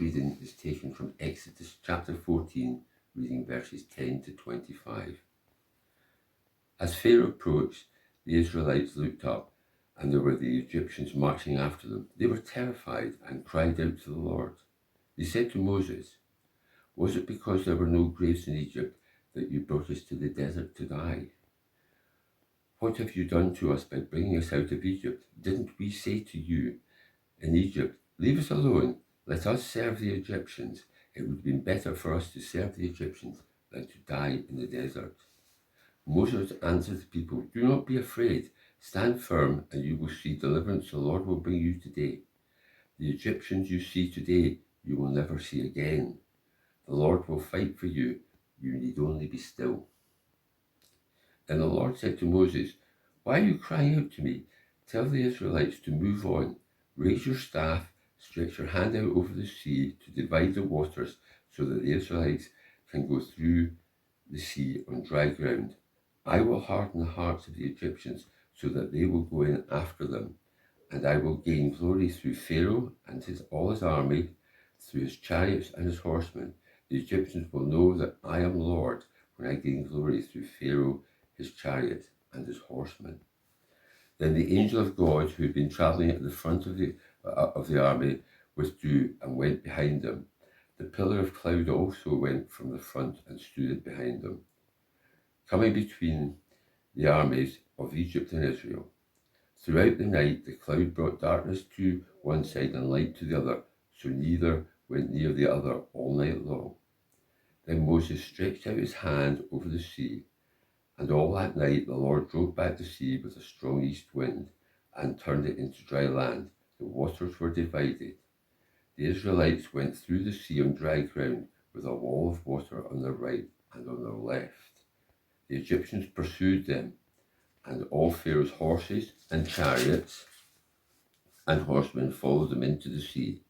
reading is taken from Exodus chapter 14, reading verses 10 to 25. As Pharaoh approached, the Israelites looked up, and there were the Egyptians marching after them. They were terrified and cried out to the Lord. They said to Moses, "Was it because there were no graves in Egypt that you brought us to the desert to die? What have you done to us by bringing us out of Egypt? Didn't we say to you in Egypt, 'Leave us alone, let us serve the Egyptians'? It would have been better for us to serve the Egyptians than to die in the desert." Moses answered the people, "Do not be afraid. Stand firm, and you will see deliverance the Lord will bring you today. The Egyptians you see today, you will never see again. The Lord will fight for you. You need only be still." Then the Lord said to Moses, "Why are you crying out to me? Tell the Israelites to move on. Raise your staff, stretch your hand out over the sea to divide the waters so that the Israelites can go through the sea on dry ground. I will harden the hearts of the Egyptians so that they will go in after them, and I will gain glory through Pharaoh and all his army, through his chariots and his horsemen. The Egyptians will know that I am Lord when I gain glory through Pharaoh, his chariot, and his horsemen." Then the angel of God, who had been travelling at the front of the army, withdrew and went behind them. The pillar of cloud also went from the front and stood behind them, coming between the armies of Egypt and Israel. Throughout the night, the cloud brought darkness to one side and light to the other, so neither went near the other all night long. Then Moses stretched out his hand over the sea, and all that night the Lord drove back the sea with a strong east wind and turned it into dry land. The waters were divided. The Israelites went through the sea on dry ground with a wall of water on their right and on their left. The Egyptians pursued them, and all Pharaoh's horses and chariots and horsemen followed them into the sea.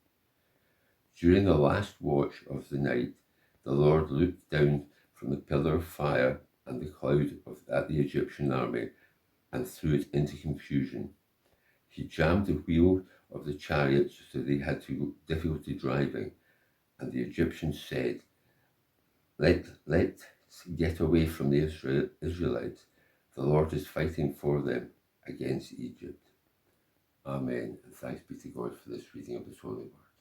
During the last watch of the night, the Lord looked down from the pillar of fire and the cloud at the Egyptian army and threw it into confusion. He jammed the wheel of the chariots so they had difficulty driving, and the Egyptians said, Let's get away from the Israelites. The Lord is fighting for them against Egypt." Amen. And thanks be to God for this reading of his holy word.